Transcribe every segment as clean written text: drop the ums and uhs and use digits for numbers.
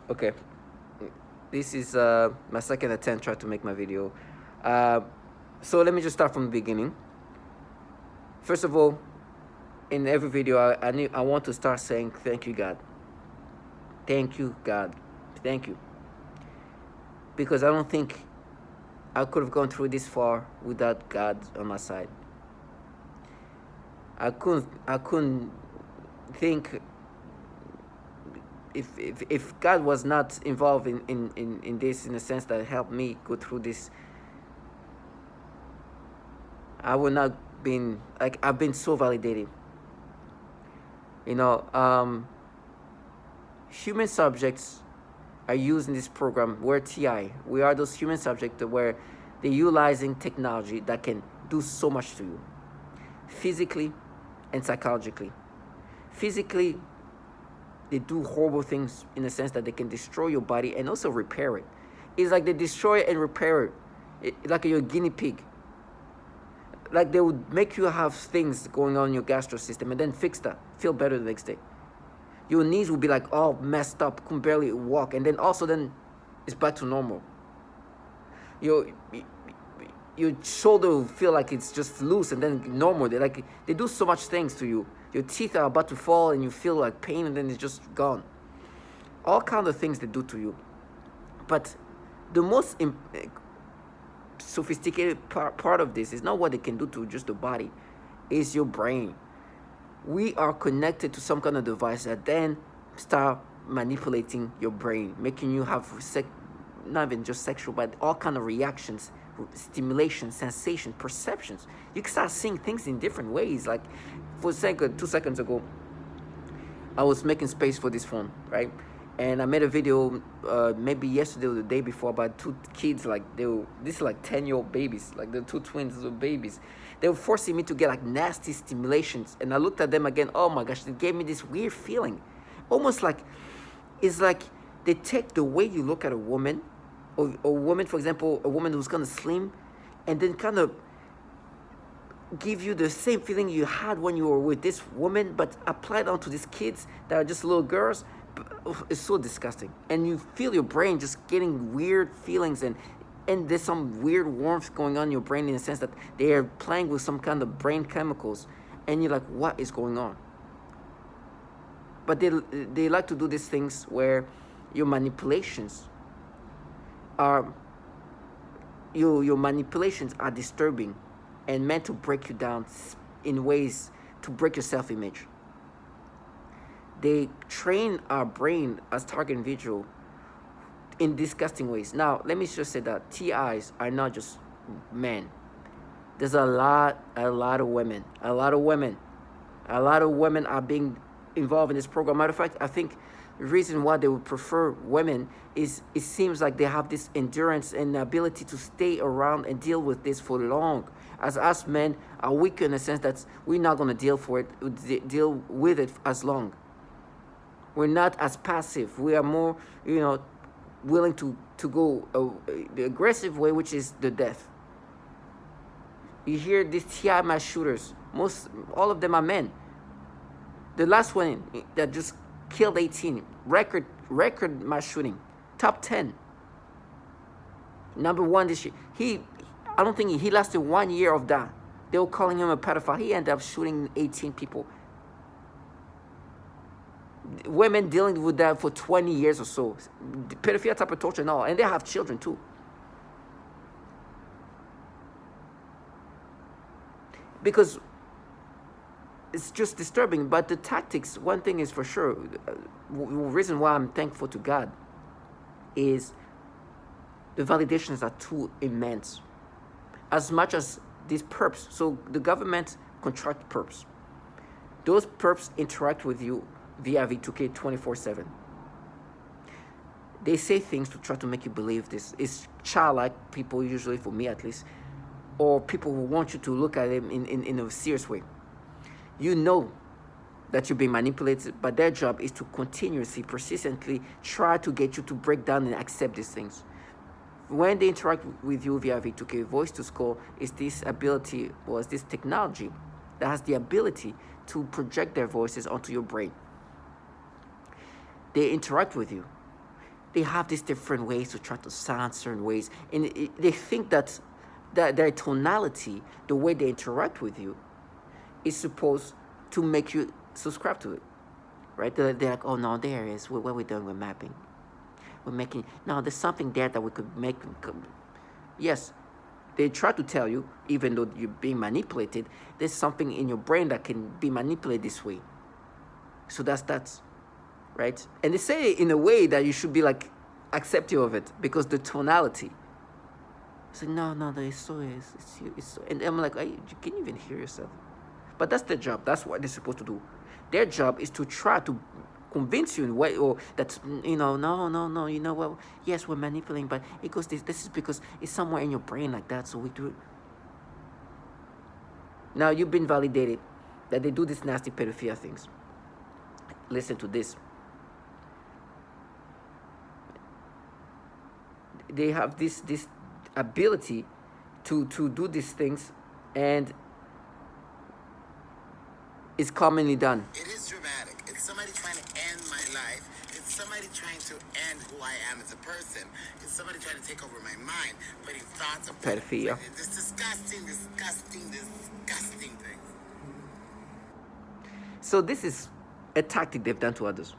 Okay, this is my second attempt trying to make my video. So let me just start from the beginning. First of all, in every video, I want to start saying thank you, God. Thank you, God. Thank you, because I don't think I could have gone through this far without God on my side. I couldn't think if God was not involved in this, in the sense that helped me go through this, I would not been like, I've been so validated. You know, human subjects are used in this program. We're TI. We are those human subjects where they're utilizing technology that can do so much to you, physically and psychologically. Physically, they do horrible things in the sense that they can destroy your body and also repair it. It's like they destroy it and repair it, like you're a guinea pig. Like they would make you have things going on in your gastro system and then fix that, feel better the next day. Your knees will be like all messed up, can barely walk, and then also then it's back to normal. Your your shoulder will feel like it's just loose and then normal. They do so much things to you. Your teeth are about to fall and you feel like pain and then it's just gone. All kind of things they do to you. But the most sophisticated part of this is not what they can do to just the body, is your brain. We are connected to some kind of device that then start manipulating your brain, making you have not even just sexual, but all kind of reactions, stimulation, sensation, perceptions. You can start seeing things in different ways. Like, for a second, 2 seconds ago, I was making space for this phone, right? And I made a video maybe yesterday or the day before about two kids, like this is like 10-year-old babies, like the two twins were babies. They were forcing me to get like nasty stimulations, and I looked at them again. Oh my gosh, it gave me this weird feeling, almost like it's like they take the way you look at a woman, or a woman, for example, a woman who's kind of slim, and then kind of give you the same feeling you had when you were with this woman, but applied onto these kids that are just little girls. It's so disgusting, and you feel your brain just getting weird feelings, and there's some weird warmth going on in your brain in the sense that they are playing with some kind of brain chemicals, and you're like, what is going on? But they like to do these things where your manipulations are your manipulations are disturbing and meant to break you down in ways to break your self-image. They train our brain as target individual in disgusting ways. Now, let me just say that TIs are not just men. There's a lot of women. A lot of women are being involved in this program. Matter of fact, I think the reason why they would prefer women is it seems like they have this endurance and ability to stay around and deal with this for long. As us men are weak in the sense that we're not going to deal with it as long. We're not as passive. We are more, willing to go the aggressive way, which is the death. You hear these TI mass shooters. All of them are men. The last one that just killed 18, record mass shooting, top 10. Number one this year. I don't think he lasted 1 year of that. They were calling him a pedophile. He ended up shooting 18 people. Women dealing with that for 20 years or so. Pedophilia type of torture and all. And they have children too. Because it's just disturbing. But the tactics, one thing is for sure, the reason why I'm thankful to God is the validations are too immense. As much as these perps, so the government contract perps. Those perps interact with you via V2K 24/7. They say things to try to make you believe this. It's childlike people, usually, for me at least, or people who want you to look at them in a serious way. You know that you're being manipulated, but their job is to continuously, persistently try to get you to break down and accept these things. When they interact with you via V2K, voice to skull is this ability, or is this technology that has the ability to project their voices onto your brain. They interact with you. they have these different ways to try to sound certain ways, and they think that their tonality, the way they interact with you, is supposed to make you subscribe to it, right? They're like, oh no, there is what we're doing. We're mapping. We're making. No, there's something there that we could make. Yes, they try to tell you, even though you're being manipulated, there's something in your brain that can be manipulated this way. So that's right. And they say it in a way that you should be like accepting of it because the tonality. It's like, no, it's so it's so, and I'm like, you can't even hear yourself. But that's their job. That's what they're supposed to do. Their job is to try to convince you in a way, or that no, you know what? Yes, we're manipulating, but it goes this is because it's somewhere in your brain like that, so we do it. Now you've been validated that they do these nasty pedophilia things. Listen to this. They have this ability to do these things, and it's commonly done. It is dramatic. It's somebody trying to end my life. It's somebody trying to end who I am as a person. It's somebody trying to take over my mind, putting thoughts of Pedophilia. This disgusting thing. So this is a tactic they've done to others.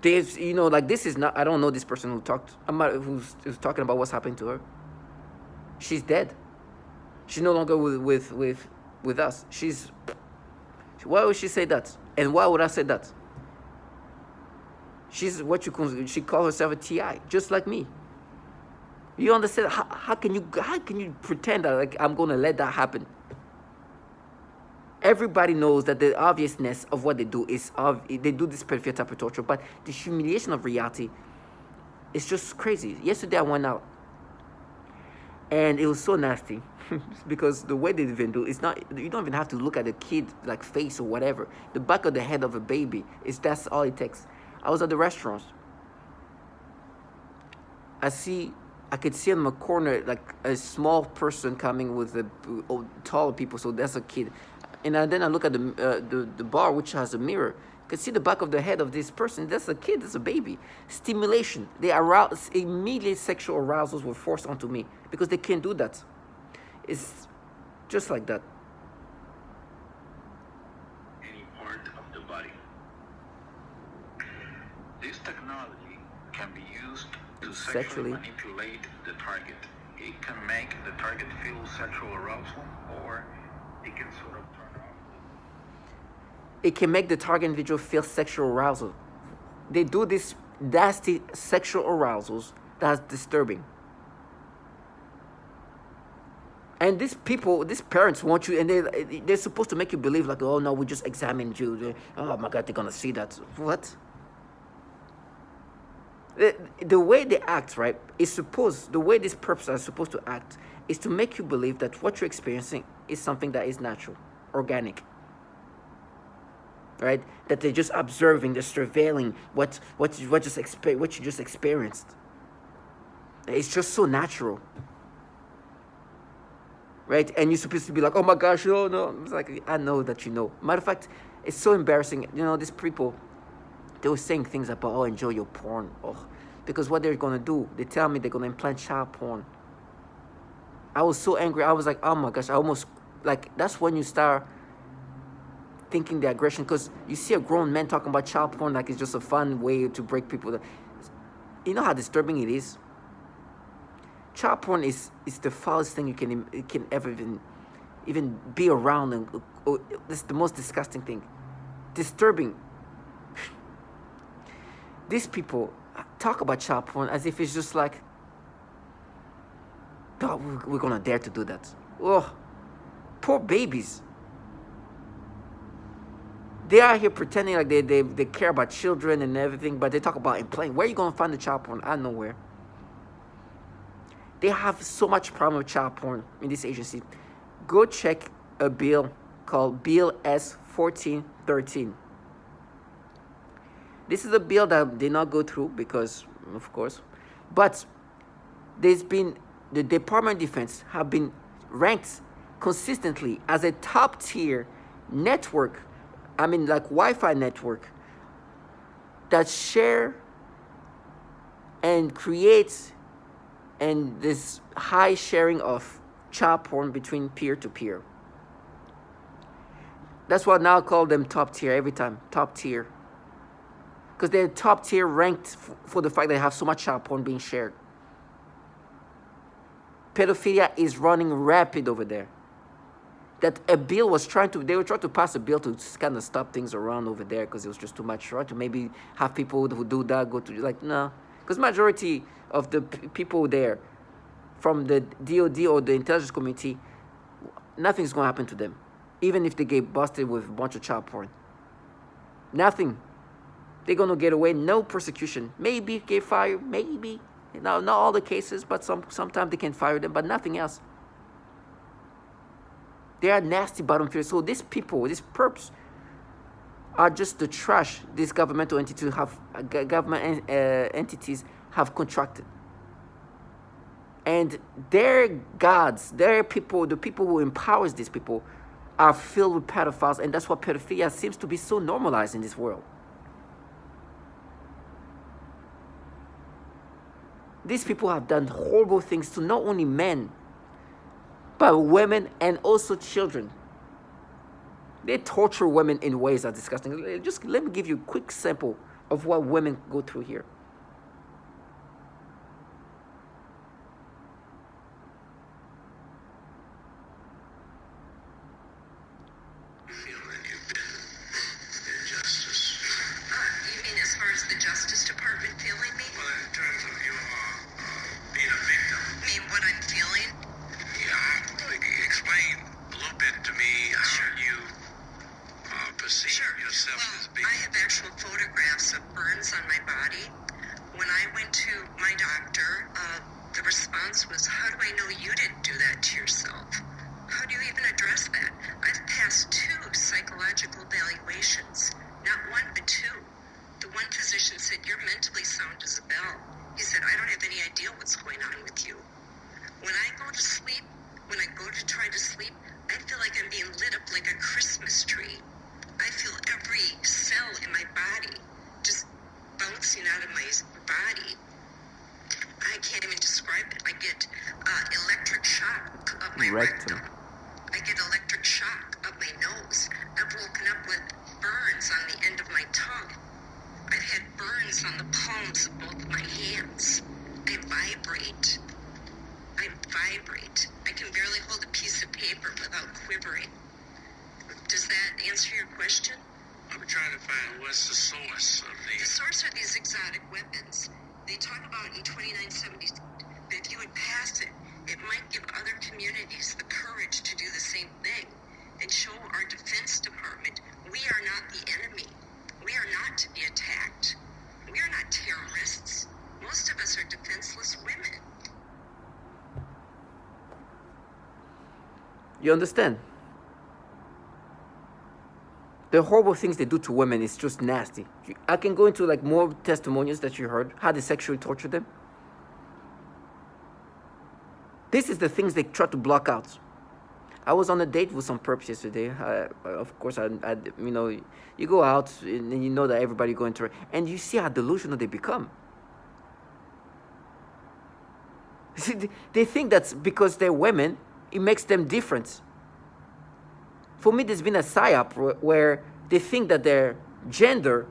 There's, like, this is not. I don't know this person who talked. Who's talking about what's happening to her. She's dead. She's no longer with us. Why would she say that? And why would I say that? She's what she calls herself a TI, just like me. You understand? How can you pretend that like I'm gonna let that happen? Everybody knows that the obviousness of what they do is they do this pedophilia type of torture, but the humiliation of reality is just crazy. Yesterday I went out, and it was so nasty because the way they even do it's not. You don't even have to look at the kid like face or whatever. The back of the head of a baby that's all it takes. I was at the restaurant. I could see in the corner like a small person coming with the taller people, so that's a kid. And then I look at the bar, which has a mirror. You can see the back of the head of this person. That's a kid. That's a baby. Stimulation. They arouse immediate sexual arousals were forced onto me because they can't do that. It's just like that. Any part of the body. This technology can be used to sexually manipulate the target. It can make the target feel sexual arousal, or it can sort of turn off. It can make the target individual feel sexual arousal. They do this nasty sexual arousals that's disturbing. And these parents want you, and they're supposed to make you believe like, oh no, we just examined you. Oh my God, they're gonna see that. What? The way they act, right, the way these perps are supposed to act is to make you believe that what you're experiencing is something that is natural, organic. Right? That they're just observing, they're surveilling what you just experienced. It's just so natural. Right? And you're supposed to be like, oh my gosh, no. It's like, I know that you know. Matter of fact, it's so embarrassing. These people, they were saying things about, oh, enjoy your porn. Oh, because what they're going to do, they tell me they're going to implant child porn. I was so angry. I was like, oh my gosh, I almost, like, that's when you start thinking the aggression, because you see a grown man talking about child porn like it's just a fun way to break people. You know how disturbing it is? Child porn is the foulest thing you can ever even be around, and it's the most disgusting thing. Disturbing. These people talk about child porn as if it's just like, oh, we're gonna dare to do that. Oh, poor babies. They are here pretending like they care about children and everything, but they talk about implanting. Where are you gonna find the child porn? I don't know where. They have so much problem with child porn in this agency. Go check a bill called Bill S1413. This is a bill that did not go through because, of course, but the Department of Defense have been ranked consistently as a top tier network. I mean, like Wi-Fi network that share and creates and this high sharing of child porn between peer to peer. That's why now I call them top tier every time, top tier. Because they're top tier ranked for the fact that they have so much child porn being shared. Pedophilia is running rapid over there. That a bill was they were trying to pass a bill to kind of stop things around over there because it was just too much, right? To maybe have people who do that go to, like, no. Because majority of the people there from the DOD or the intelligence community, nothing's going to happen to them. Even if they get busted with a bunch of child porn. Nothing. They're going to get away. No persecution. Maybe get fired. Maybe. Not all the cases, but sometimes they can fire them, but nothing else. They are nasty bottom feeders. So these people, these perps, are just the trash these governmental entities have contracted. And their gods, their people, the people who empowers these people, are filled with pedophiles, and that's why pedophilia seems to be so normalized in this world. These people have done horrible things to not only men, but women and also children. They torture women in ways that are disgusting. Just let me give you a quick sample of what women go through here. Rectum. I get electric shock up my nose. I've woken up with burns on the end of my tongue. I've had burns on the palms of both my hands. I vibrate. I can barely hold a piece of paper without quivering. Does that answer your question? I'm trying to find what's the source of The source are these exotic weapons. They talk about in 2970 that if you would pass it, it might give other communities the courage to do the same thing and show our Defense Department we are not the enemy. We are not to be attacked. We are not terrorists. Most of us are defenseless women. You understand? The horrible things they do to women is just nasty. I can go into like more testimonials that you heard, how they sexually torture them. This is the things they try to block out. I was on a date with some perps yesterday. Of course, you go out and you know that everybody going through it, and you see how delusional they become. They think that's because they're women, it makes them different. For me, there's been a psyop where they think that their gender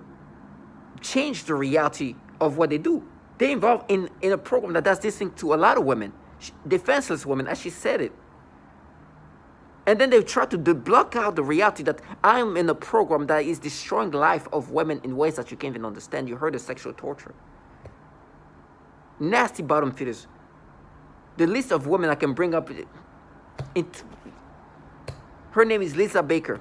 changed the reality of what they do. They're involved in a program that does this thing to a lot of women. Defenseless women, as she said it. And then they try to block out the reality that I'm in a program that is destroying the life of women in ways that you can't even understand. You heard of sexual torture. Nasty bottom feeders. The list of women I can bring up, her name is Lisa Baker.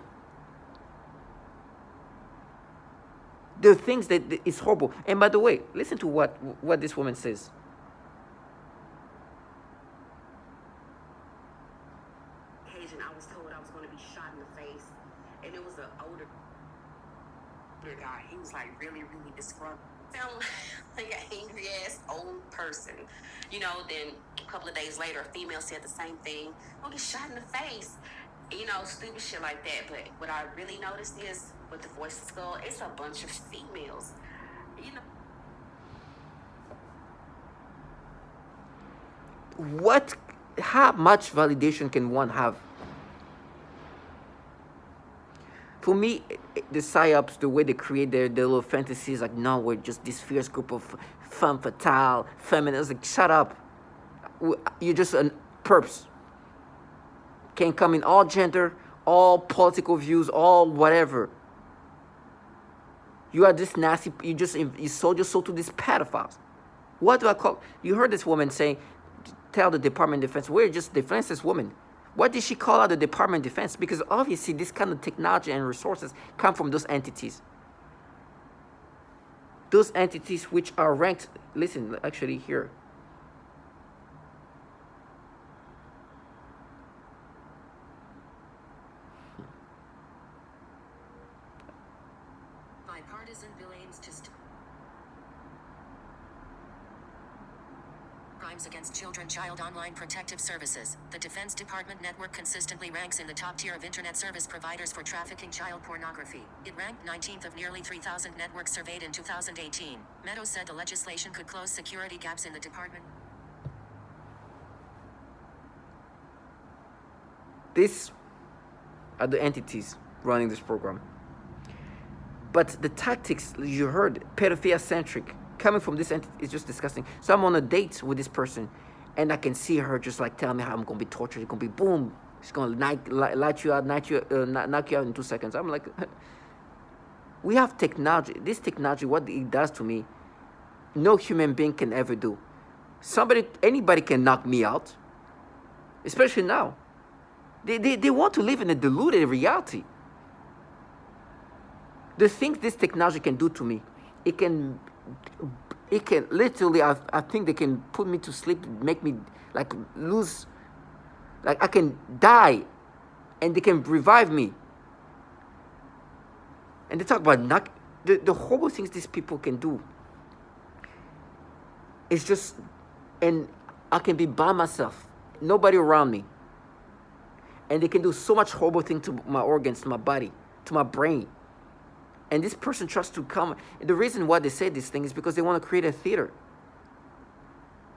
The things that is horrible. And by the way, listen to what this woman says. I was told I was going to be shot in the face, and it was an older guy. He was like really disgruntled. Sound like an angry ass old person, Then a couple of days later, a female said the same thing. I'll get shot in the face, stupid shit like that. But what I really noticed is with the Voices Skull, it's a bunch of females, what, how much validation can one have? For me, the psyops, the way they create their little fantasies, like, no, we're just this fierce group of femme fatale, feminists. Like, shut up. You're just a perps. Can come in all gender, all political views, all whatever. You are this nasty. You sold your soul to these pedophiles. What do I call? You heard this woman saying, tell the Department of Defense, we're just defenseless women. What did she call out the Department of Defense? Because obviously this kind of technology and resources come from those entities. Those entities which are ranked, listen, actually here. Bipartisan billions to crimes against children. Child Online Protective Services. The Defense Department network consistently ranks in the top tier of internet service providers for trafficking child pornography. It ranked 19th of nearly 3,000 networks surveyed in 2018. Meadows said the legislation could close security gaps in the department. These are the entities running this program. But the tactics you heard, pedophilia centric, coming from this entity is just disgusting. So I'm on a date with this person, and I can see her just like telling me how I'm gonna be tortured. It's gonna be boom. She's gonna light you out, knock you out in 2 seconds. I'm like, we have technology. This technology, what it does to me, no human being can ever do. Anybody can knock me out, especially now. They want to live in a deluded reality. The things this technology can do to me, it can literally, I think they can put me to sleep, make me like lose, like I can die, and they can revive me. And they talk about the horrible things these people can do. It's just, and I can be by myself, nobody around me. And they can do so much horrible thing to my organs, to my body, to my brain. And this person tries to come. The reason why they say this thing is because they want to create a theater.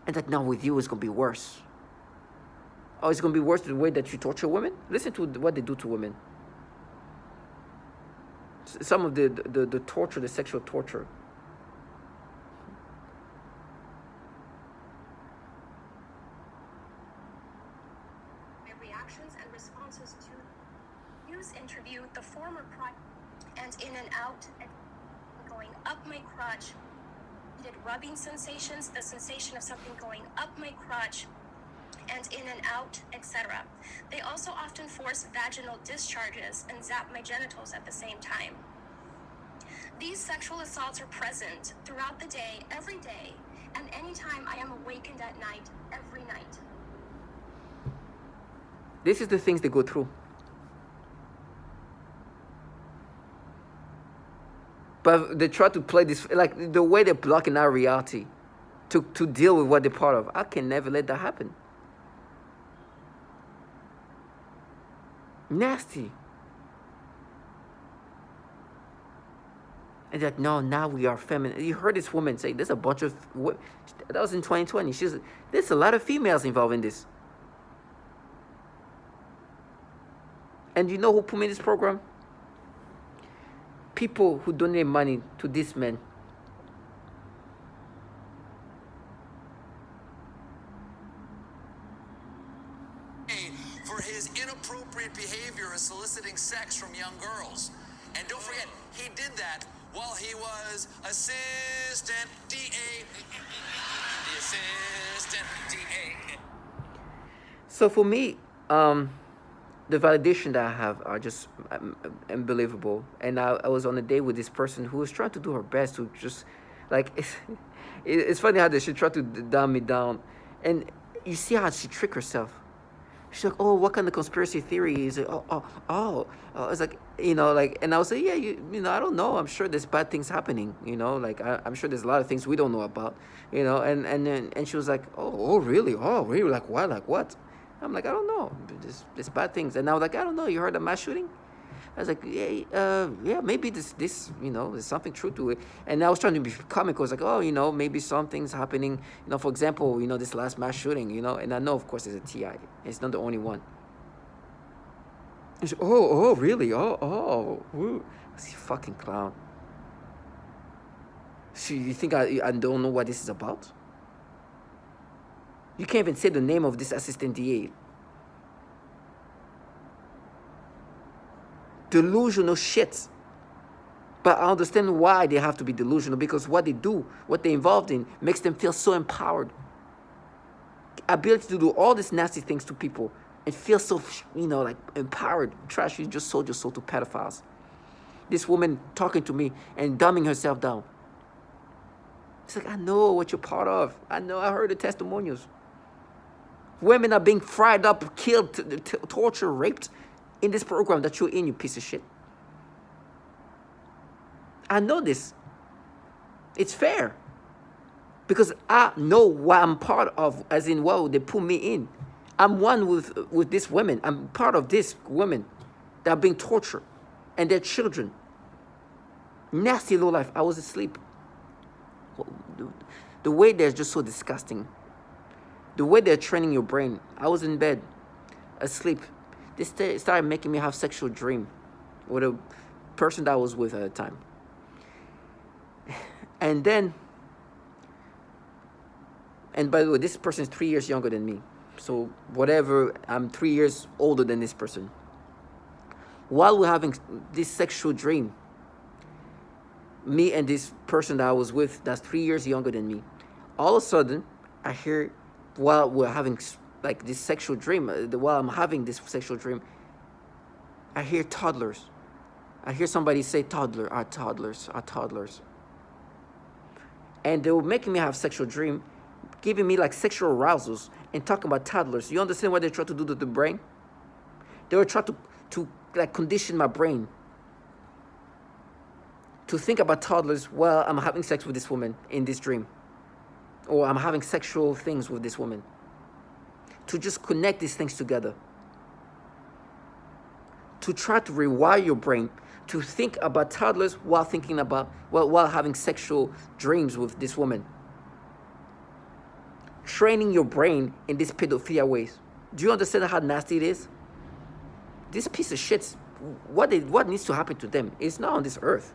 And that now with you it's going to be worse. Oh, it's going to be worse the way that you torture women? Listen to what they do to women. Some of the torture, the sexual torture. Reactions and responses to news interview, the former prime and in and out, going up my crotch, did rubbing sensations, the sensation of something going up my crotch, and in and out, etc. They also often force vaginal discharges and zap my genitals at the same time. These sexual assaults are present throughout the day, every day, and anytime I am awakened at night, every night. This is the things they go through. But they try to play this, like the way they're blocking our reality to deal with what they're part of. I can never let that happen. Nasty. And that, no, now we are feminine. You heard this woman say, there's a bunch of, that was in 2020. There's a lot of females involved in this. And you know who put me in this program? People who donate money to these men. For his inappropriate behavior of soliciting sex from young girls. And don't forget, he did that while he was assistant DA. The assistant DA. So for me, the validation that I have are just unbelievable. And I was on a date with this person who was trying to do her best to just, like, it's funny how she tried to dumb me down. And you see how she tricked herself. She's like, oh, what kind of conspiracy theory is it? It's like, like, and I was like, yeah, I don't know. I'm sure there's bad things happening, like, I'm sure there's a lot of things we don't know about, and she was like, oh, really? Oh, really? Like what? I'm like, I don't know. There's bad things. And I was like, I don't know. You heard of mass shooting? I was like, yeah, maybe this, there's something true to it. And I was trying to be comical. I was like, oh, maybe something's happening. For example, this last mass shooting, and I know, of course, it's a TI. It's not the only one. And she, oh, really? Oh, woo. This fucking clown. So you think I don't know what this is about? You can't even say the name of this assistant DA. Delusional shit. But I understand why they have to be delusional, because what they do, what they're involved in, makes them feel so empowered. Ability to do all these nasty things to people and feel so, like empowered. Trash, you just sold your soul to pedophiles. This woman talking to me and dumbing herself down. It's like, I know what you're part of. I know, I heard the testimonials. Women are being fried up, killed, tortured, raped in this program that you're in, you piece of shit. I know this. It's fair. Because I know what I'm part of, as in what they put me in. I'm one with these women. I'm part of these women that are being tortured and their children. Nasty low life. I was asleep. The way they're just so disgusting. The way they're training your brain. I was in bed, asleep. They started making me have sexual dream with a person that I was with at the time. And by the way, this person is 3 years younger than me. So whatever, I'm 3 years older than this person. While we're having this sexual dream, me and this person that I was with, that's 3 years younger than me, all of a sudden, I hear, while we're having like this sexual dream, while I'm having this sexual dream, I hear toddlers. I hear somebody say toddler, our toddlers, our toddlers. And they were making me have sexual dream, giving me like sexual arousals and talking about toddlers. You understand what they try to do to the brain? They were trying to like condition my brain to think about toddlers while I'm having sex with this woman in this dream. Or I'm having sexual things with this woman. To just connect these things together. To try to rewire your brain to think about toddlers while thinking about, while having sexual dreams with this woman. Training your brain in these pedophilia ways. Do you understand how nasty it is? This piece of shit, what needs to happen to them is not on this earth.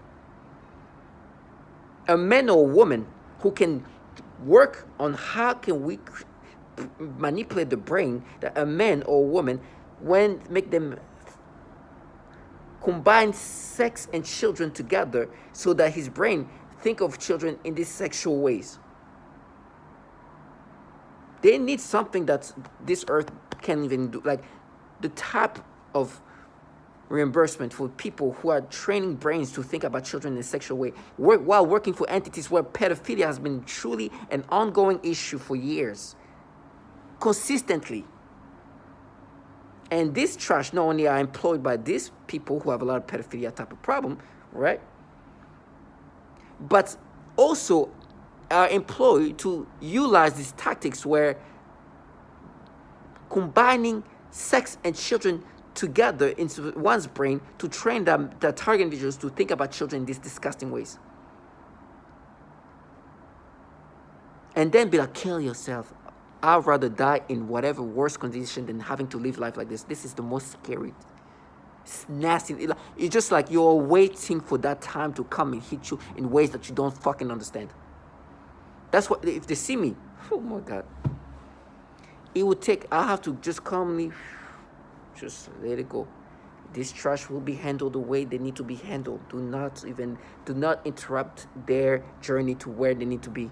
A man or a woman who can work on how can we manipulate the brain, that a man or a woman, when make them combine sex and children together so that his brain think of children in these sexual ways. They need something that this earth can't even do, like the type of reimbursement for people who are training brains to think about children in a sexual way, while working for entities where pedophilia has been truly an ongoing issue for years, consistently. And this trash not only are employed by these people who have a lot of pedophilia type of problem, right? But also are employed to utilize these tactics where combining sex and children together into one's brain to train them, the target individuals, to think about children in these disgusting ways. And then be like, kill yourself. I'd rather die in whatever worse condition than having to live life like this. This is the most scary. It's nasty. It's just like you're waiting for that time to come and hit you in ways that you don't fucking understand. That's what, if they see me, oh my God. It would take, I'll have to just calmly, just let it go. This trash will be handled the way they need to be handled. Do not interrupt their journey to where they need to be.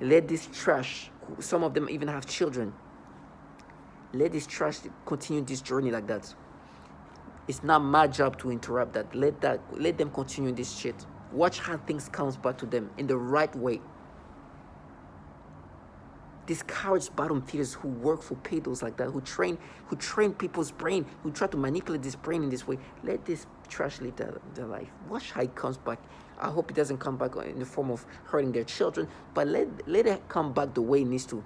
Let this trash, some of them even have children, let this trash continue this journey like that. It's not my job to interrupt that. Let them continue this shit. Watch how things comes back to them in the right way. These cowards bottom feeders who work for pedos like that, who train people's brain, who try to manipulate this brain in this way, let this trash live their life. Watch how it comes back. I hope it doesn't come back in the form of hurting their children, but let it come back the way it needs to.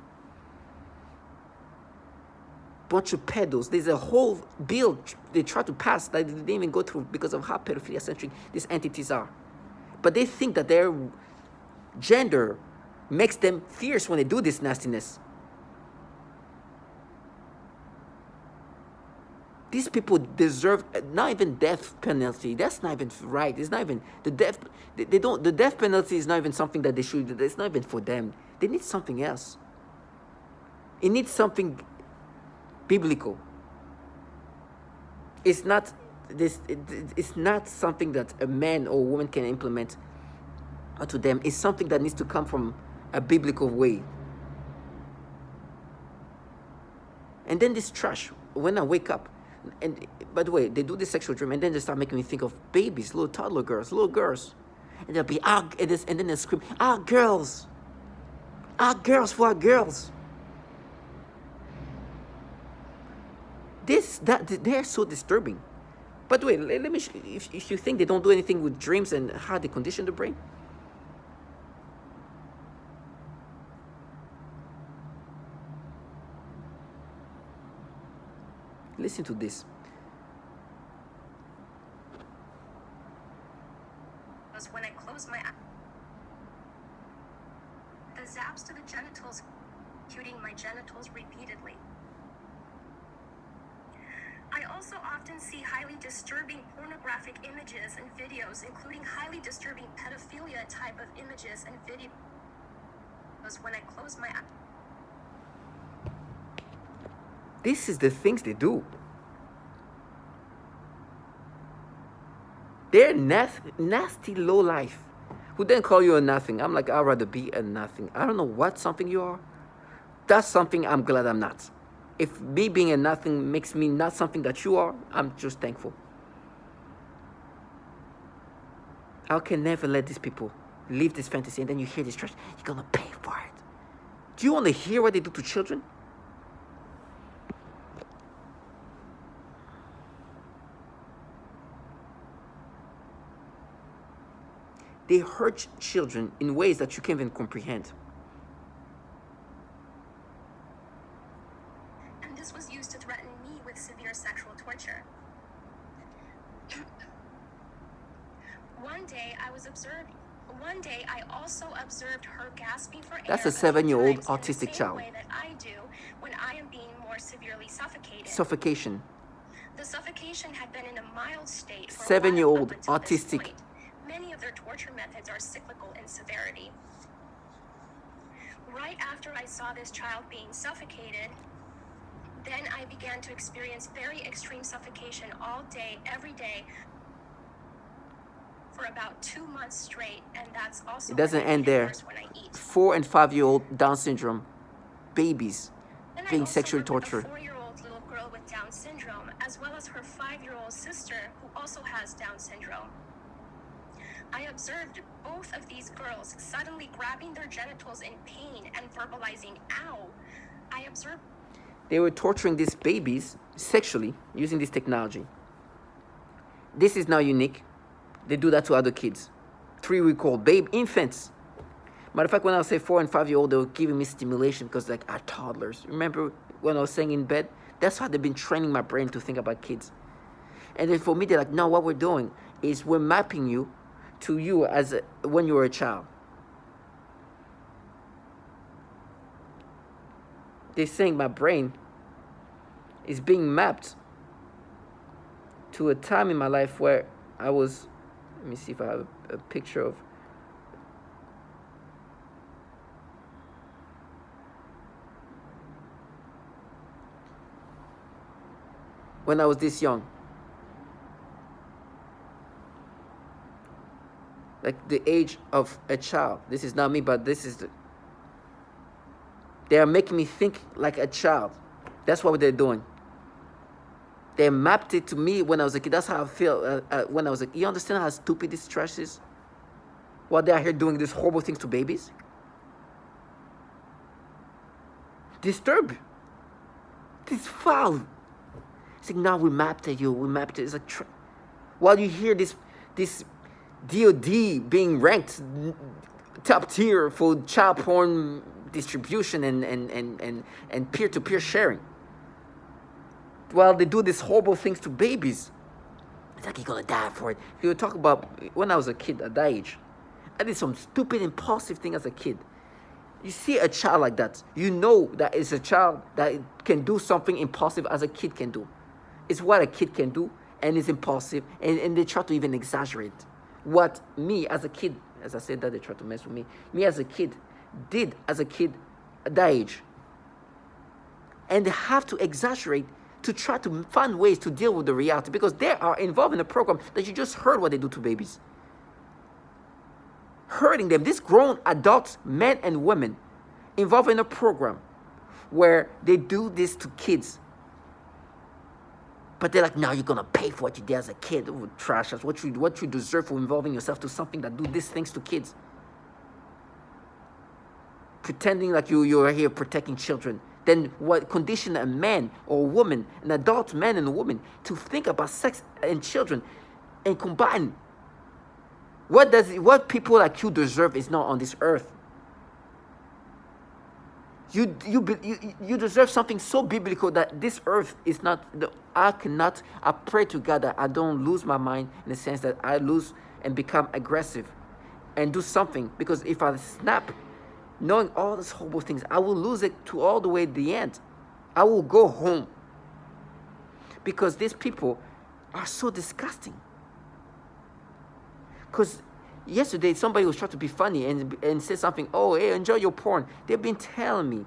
bunch of pedos. There's a whole bill they try to pass that they didn't even go through because of how pedophilia-centric these entities are. But they think that their gender makes them fierce when they do this nastiness. These people deserve not even death penalty. That's not even right. It's not even the death. They don't. The death penalty is not even something that they should. It's not even for them. They need something else. It needs something biblical. It's not this. It's not something that a man or a woman can implement onto them. It's something that needs to come from a biblical way. And then this trash. When I wake up. And by the way, they do this sexual dream, and then they start making me think of babies, little toddler girls, little girls, and they'll be and then they scream, girls, girls for our girls. They're so disturbing. By the way, let me. If you think they don't do anything with dreams and how they condition the brain. Listen to this. When I close my eyes, the zaps to the genitals, shooting my genitals repeatedly. I also often see highly disturbing pornographic images and videos, including highly disturbing pedophilia type of images and videos when I close my eyes. This is the things they do. They're nasty low life. Who then call you a nothing? I'm like, I'd rather be a nothing. I don't know what something you are. That's something I'm glad I'm not. If me being a nothing makes me not something that you are, I'm just thankful. I can never let these people live this fantasy, and then you hear this trash. You're gonna pay for it. Do you want to hear what they do to children? They hurt children in ways that you can't even comprehend. And this was used to threaten me with severe sexual torture. One day I also observed her gasping for air. That's a 7-year-old autistic in the same child. way that I do when I am being more severely suffocated. Suffocation. The suffocation had been in a mild state for 7-year-old a while up until this autistic. point. Many of their torture methods are cyclical in severity. Right after I saw this child being suffocated, then I began to experience very extreme suffocation all day, every day, for about 2 months straight, and that's also It doesn't when I end get there. worse when I eat. 4 and 5-year-old Down syndrome babies Then I being also sexually worked with tortured. a 4-year-old little girl with Down syndrome, as well as her 5-year-old sister, who also has Down syndrome. I observed both of these girls suddenly grabbing their genitals in pain and verbalizing, "Ow." I observed They were torturing these babies sexually using this technology. This is not unique. They do that to other kids. 3-week-old infants. Matter of fact, when I was say 4 and 5-year-old, they were giving me stimulation because like are toddlers. Remember when I was saying in bed? That's how they've been training my brain to think about kids. And then for me, they're like, no, what we're doing is we're mapping you to you as when you were a child. They're saying my brain is being mapped to a time in my life where I was. Let me see if I have a picture of. When I was this young. Like the age of a child. This is not me, but this is they are making me think like a child. That's what they're doing. They mapped it to me when I was a kid. That's how I feel when I was a kid. You understand how stupid this trash is? While they are here doing these horrible things to babies? Disturb. This is foul. It's like, now we mapped it, we mapped it. It's like, while you hear this DOD being ranked top tier for child porn distribution and peer-to-peer sharing. while they do these horrible things to babies. It's like you're gonna die for it. You talk about when I was a kid at that age, I did some stupid, impulsive thing as a kid. You see a child like that, you know that it's a child that can do something impulsive as a kid can do. It's what a kid can do, and it's impulsive, and they try to even exaggerate. What me as a kid, as I said that they try to mess with me as a kid, did as a kid at that age. And they have to exaggerate to try to find ways to deal with the reality, because they are involved in a program that you just heard what they do to babies. Hurting them. These grown adults, men and women, involved in a program where they do this to kids. But they're like, no, you're gonna pay for what you did as a kid. Oh, trash us. What you deserve for involving yourself to something that do these things to kids. Pretending like you're here protecting children. Then what condition a man or a woman, an adult man and a woman, to think about sex and children and combine? What people like you deserve is not on this earth. You deserve something so biblical that this earth is not. I pray to God that I don't lose my mind, in the sense that I lose and become aggressive and do something. Because if I snap, knowing all these horrible things, I will lose it to all the way to the end. I will go home. Because these people are so disgusting. Because yesterday somebody was trying to be funny and said something, oh, hey, enjoy your porn. They've been telling me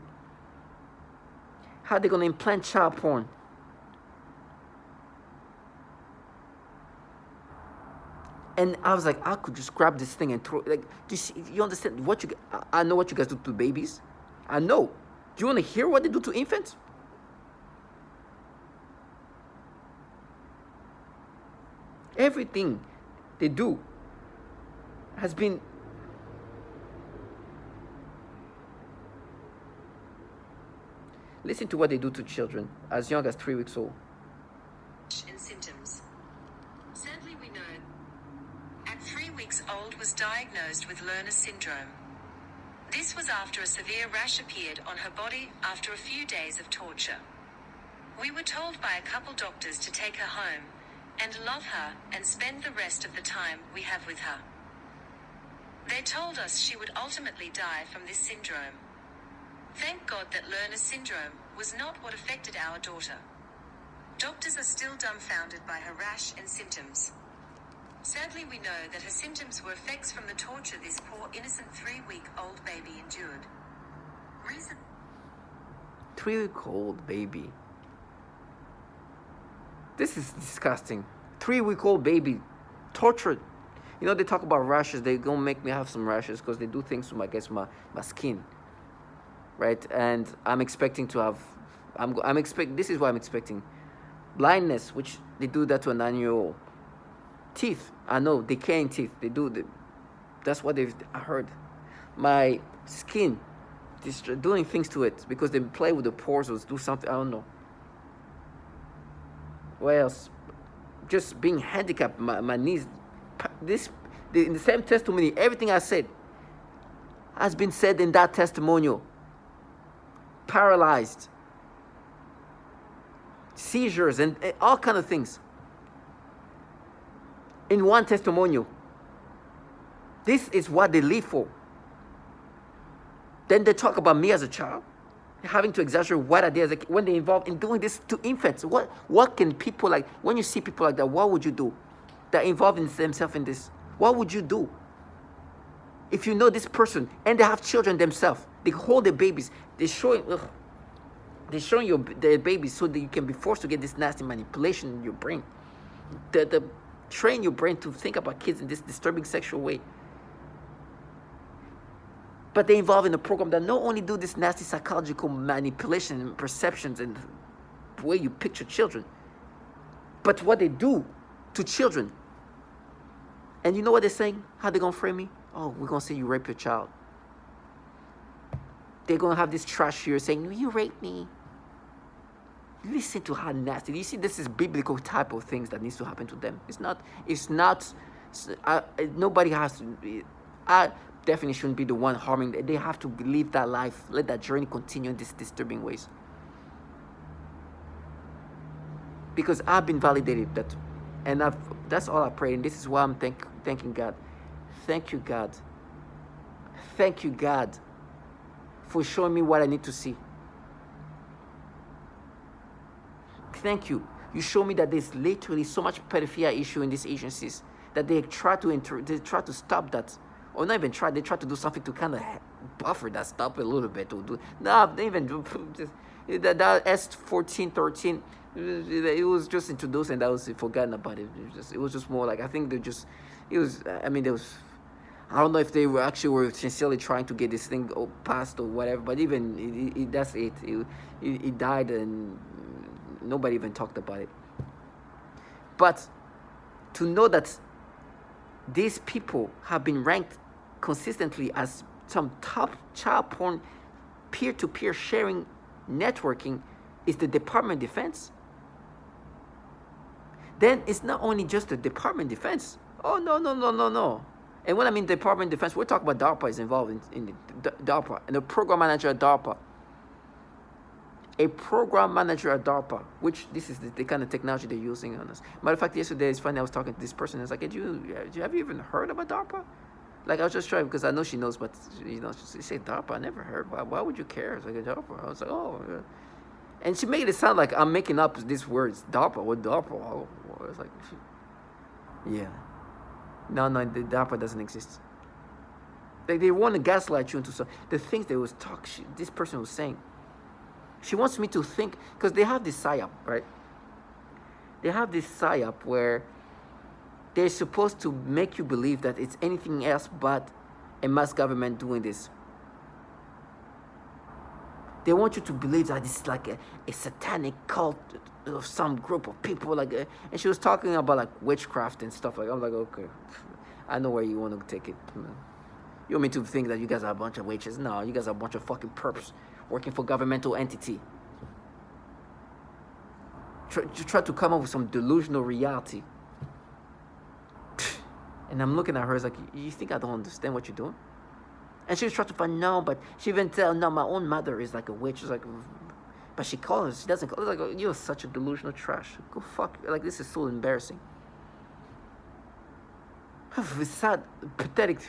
how they're going to implant child porn. And I was like, I could just grab this thing and throw it. Like, do you understand what I know what you guys do to babies? I know. Do you want to hear what they do to infants? Everything they do has been listen to what they do to children as young as 3 weeks old. And symptoms. Sadly, we know at 3 weeks old was diagnosed with Lerner syndrome. This was after a severe rash appeared on her body after a few days of torture. We were told by a couple doctors to take her home and love her and spend the rest of the time we have with her. They told us she would ultimately die from this syndrome. Thank God that Lerner syndrome was not what affected our daughter. Doctors are still dumbfounded by her rash and symptoms. Sadly, we know that her symptoms were effects from the torture this poor innocent 3-week-old baby endured. 3-week-old baby. This is disgusting. 3-week-old baby tortured. You know, they talk about rashes. They're going to make me have some rashes because they do things to my skin. Right? And I'm expecting to have, this is what I'm expecting. Blindness, which they do that to a 9-year-old. Teeth, I know, decaying teeth. They do, that's what I heard. My skin, doing things to it because they play with the pores or do something, I don't know. What else? Just being handicapped, my knees. In the same testimony, everything I said has been said in that testimonial. Paralyzed, seizures, and all kind of things in one testimonial. This is what they live for. Then they talk about me as a child, having to exaggerate what I did as a kid when they involved in doing this to infants. What can people like, when you see people like that, what would you do? That involved in themselves in this. What would you do? If you know this person and they have children themselves, they hold their babies, they're showing their babies so that you can be forced to get this nasty manipulation in your brain. The train your brain to think about kids in this disturbing sexual way. But they involve in a program that not only do this nasty psychological manipulation and perceptions and the way you picture children, but what they do to children. And you know what they're saying? How they're going to frame me? Oh, we're going to say you raped your child. They're going to have this trash here saying, you raped me. Listen to how nasty. You see, this is biblical type of things that needs to happen to them. Nobody has to, I definitely shouldn't be the one harming them. They have to live that life. Let that journey continue in these disturbing ways. because I've been validated that, and that's all I pray, and this is why I'm thanking God. Thank you, God. Thank you, God, for showing me what I need to see. Thank you. You show me that there's literally so much pedophilia issue in these agencies that they try to stop that, or not even try. They try to do something to kind of buffer that, stop it a little bit. No, they even do just that S1413. It was just introduced and that was forgotten about it. It was just more like, I think they just, it was. I mean, there was. I don't know if they were sincerely trying to get this thing passed or whatever. But even that's it. It died and nobody even talked about it. But to know that these people have been ranked consistently as some top child porn peer-to-peer sharing networking is the Department of Defense, then it's not only just the Department of Defense. Oh, no. And when I mean Department of Defense, we're talking about DARPA is involved in the DARPA, and the program manager at DARPA. A program manager at DARPA, which this is the kind of technology they're using on us. Matter of fact, yesterday it's funny, I was talking to this person, it's like, have you even heard about DARPA? Like, I was just trying, because I know she knows, but she said DARPA, I never heard. Why would you care? It's like a DARPA. I was like, oh, yeah. And she made it sound like I'm making up these words. DARPA, what DARPA? Oh, it's like, yeah. No, the DARPA doesn't exist. Like, they want to gaslight you into some, the things they was this person was saying. She wants me to think, because they have this psyop, right? They have this psyop where they're supposed to make you believe that it's anything else but a mass government doing this. They want you to believe that it's like a satanic cult of some group of people. And she was talking about like witchcraft and stuff. Like, I'm like, okay, I know where you want to take it. You want me to think that you guys are a bunch of witches? No, you guys are a bunch of fucking perps working for governmental entity. Try to come up with some delusional reality. And I'm looking at her, it's like, you think I don't understand what you're doing? And she was trying to find, no, but she even tell, no, my own mother is like a witch. She's like, but she calls, she doesn't call. It's like, you're such a delusional trash. Go fuck, like, this is so embarrassing. It's sad, pathetic.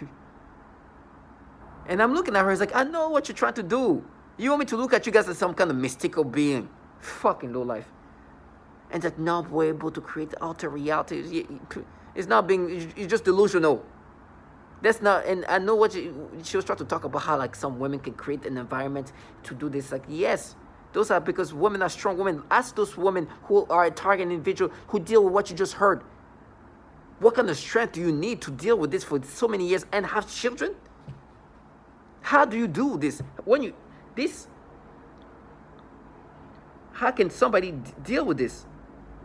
And I'm looking at her, it's like, I know what you're trying to do. You want me to look at you guys as some kind of mystical being. Fucking low life. And it's like, no, we're able to create alter reality. It's not being, it's just delusional. That's not, and I know what she was trying to talk about, how like some women can create an environment to do this. Like, yes, those are because women are strong women. Ask those women who are a target individual who deal with what you just heard. What kind of strength do you need to deal with this for so many years and have children? How do you do this? How can somebody deal with this?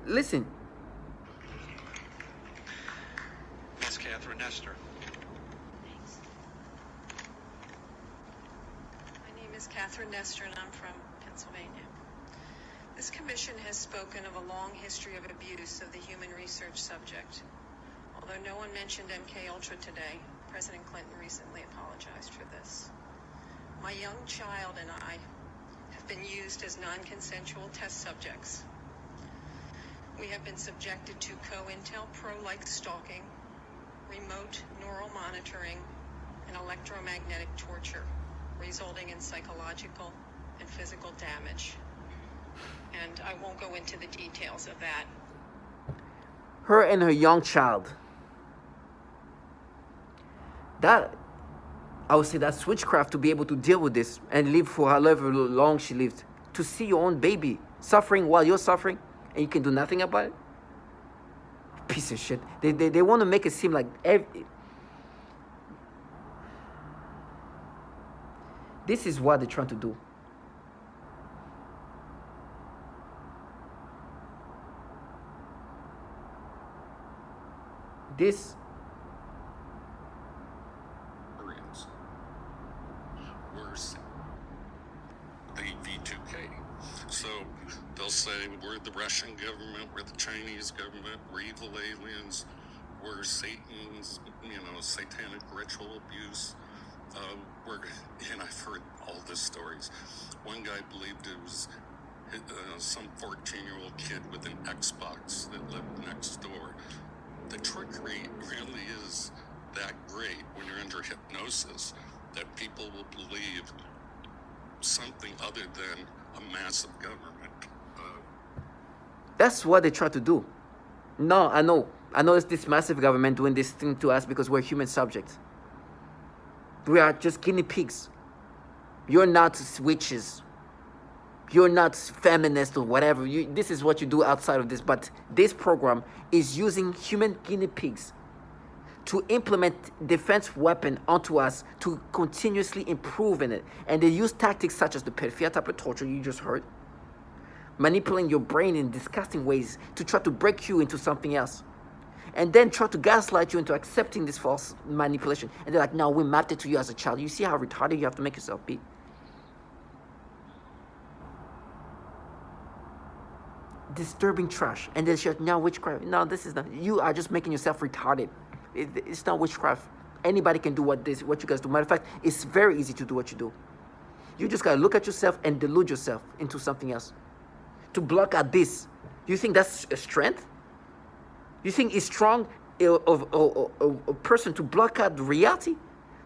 Listen. Miss Catherine Nestor. My name is Catherine Nestor, and I'm from Pennsylvania. This commission has spoken of a long history of abuse of the human research subject. Although no one mentioned MKUltra today, President Clinton recently apologized for this. My young child and I have been used as non-consensual test subjects. We have been subjected to COINTELPRO-like stalking, remote neural monitoring, and electromagnetic torture, resulting in psychological and physical damage. And I won't go into the details of that. Her and her young child. That, I would say, that's witchcraft to be able to deal with this and live for however long she lived. To see your own baby suffering while you're suffering and you can do nothing about it. Piece of shit. They want to make it seem like this is what they're trying to do. This Worse, the V2K. So they'll say we're the Russian government, we're the Chinese government, we're evil aliens, we're Satan's, satanic ritual abuse. And I've heard all the stories. One guy believed it was some 14-year-old kid with an Xbox that lived next door. The trickery really is that great when you're under hypnosis that people will believe something other than a massive government. That's what they try to do. No, I know it's this massive government doing this thing to us because we're human subjects. We are just guinea pigs. You're not witches. You're not feminist or whatever. This is what you do outside of this. But this program is using human guinea pigs to implement defense weapon onto us to continuously improve in it. And they use tactics such as the pedophilia type of torture you just heard, manipulating your brain in disgusting ways to try to break you into something else, and then try to gaslight you into accepting this false manipulation. And they're like, no, we mapped it to you as a child. You see how retarded you have to make yourself be? Disturbing trash. And then she's like, no, witchcraft. No, this is not. You are just making yourself retarded. It's not witchcraft. Anybody can do what you guys do. Matter of fact, it's very easy to do what you do. You just gotta look at yourself and delude yourself into something else. To block out this, you think that's a strength? You think it's strong of a person to block out reality,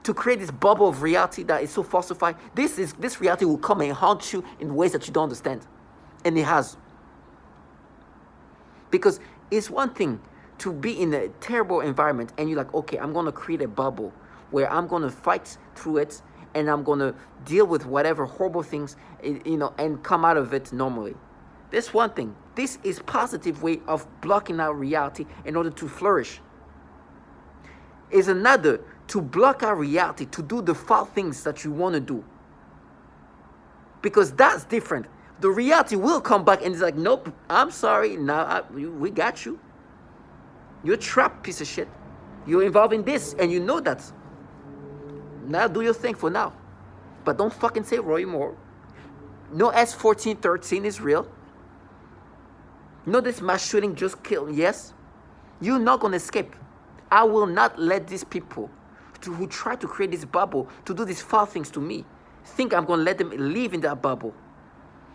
to create this bubble of reality that is so falsified? This reality will come and haunt you in ways that you don't understand, and it has. Because it's one thing to be in a terrible environment and you're like, okay, I'm gonna create a bubble where I'm gonna fight through it and I'm gonna deal with whatever horrible things, and come out of it normally. This one thing. This is positive way of blocking out reality in order to flourish. Is another to block out reality, to do the foul things that you want to do. Because that's different. The reality will come back and it's like, nope, I'm sorry, now we got you. You're trapped, piece of shit. You're involved in this and you know that. Now do your thing for now. But don't fucking say Roy Moore. No S1413 is real. No, this mass shooting just killed. Yes, you're not going to escape. I will not let these people who try to create this bubble to do these foul things to me think I'm going to let them live in that bubble.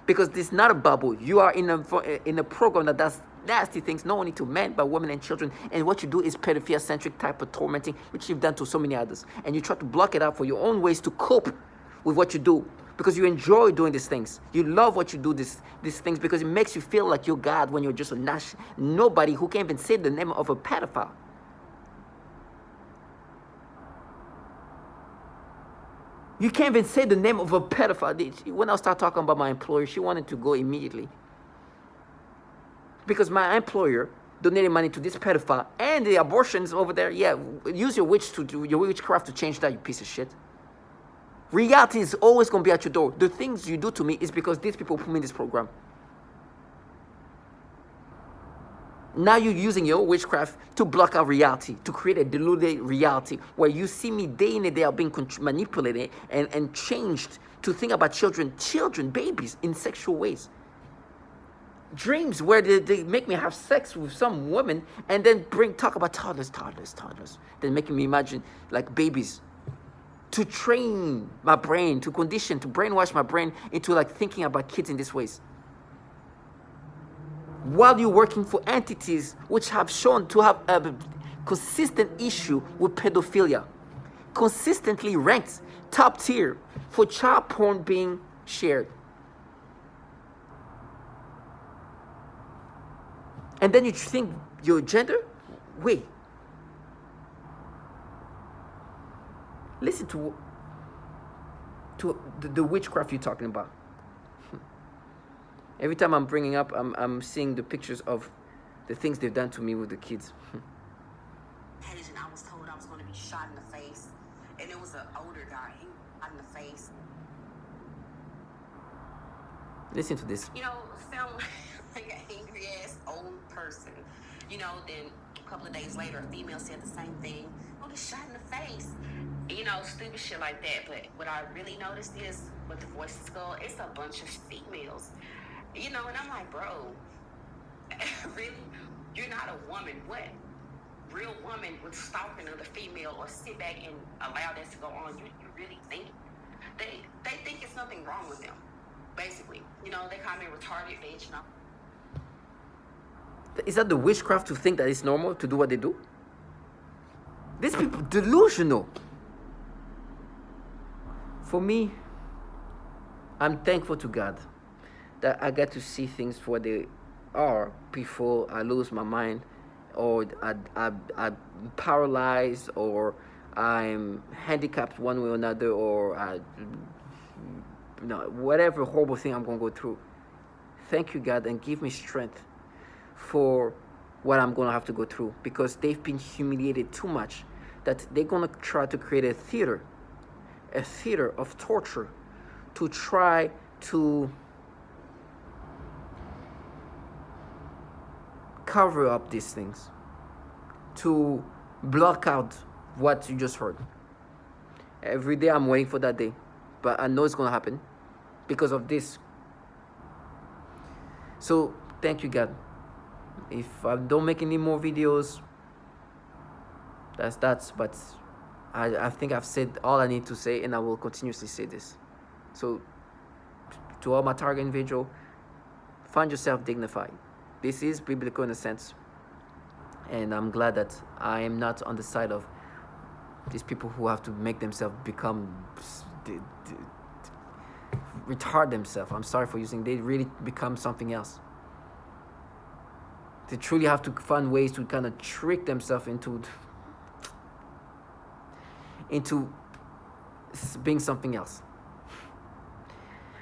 Because this is not a bubble. You are in a program that does nasty things, not only to men, but women and children. And what you do is pedophilia-centric type of tormenting, which you've done to so many others. And you try to block it out for your own ways to cope with what you do. Because you enjoy doing these things. You love what you do, these things, because it makes you feel like you're God when you're just a nobody who can't even say the name of a pedophile. You can't even say the name of a pedophile. When I started talking about my employer, she wanted to go immediately. Because my employer donated money to this pedophile and the abortions over there. Yeah, use your witchcraft to change that, you piece of shit. Reality is always going to be at your door. The things you do to me is because these people put me in this program. Now you're using your witchcraft to block out reality, to create a deluded reality where you see me day in and day out being manipulated and changed to think about children, babies, in sexual ways. Dreams where they make me have sex with some woman and then talk about toddlers. Then making me imagine like babies. To train my brain, to brainwash my brain into like thinking about kids in these ways. While you're working for entities which have shown to have a consistent issue with pedophilia, consistently ranked top tier for child porn being shared. And then you think your gender? Wait. Listen to the witchcraft you're talking about. Every time I'm bringing up, I'm seeing the pictures of the things they've done to me with the kids. Page, and I was told I was going to be shot in the face, and it was an older guy. He was shot in the face. Listen to this. Sound like an angry ass old person. Then a couple of days later, a female said the same thing. Oh, get shot in the face. Stupid shit like that. But what I really noticed is, with the voices go, it's a bunch of females. And I'm like, bro, really? You're not a woman. What real woman would stalk another female or sit back and allow that to go on? You really think? They think it's nothing wrong with them. basically. You know, they call me retarded bitch. And Is that the witchcraft to think that it's normal to do what they do? These people delusional. For me, I'm thankful to God that I get to see things for what they are before I lose my mind, or I'm paralyzed, or I'm handicapped one way or another, or whatever horrible thing I'm going to go through. Thank you, God, and give me strength for what I'm going to have to go through, because they've been humiliated too much that they're going to try to create a theater of torture to try to cover up these things, to block out what you just heard. Every day I'm waiting for that day, but I know it's going to happen because of this. So thank you, God. If I don't make any more videos, but I think I've said all I need to say, and I will continuously say this. So to all my target individual, find yourself dignified. This is biblical in a sense, and I'm glad that I am not on the side of these people who have to make themselves become retard themselves. I'm sorry for using, they really become something else. They truly have to find ways to kind of trick themselves into being something else.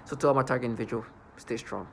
So to all my target individual, stay strong.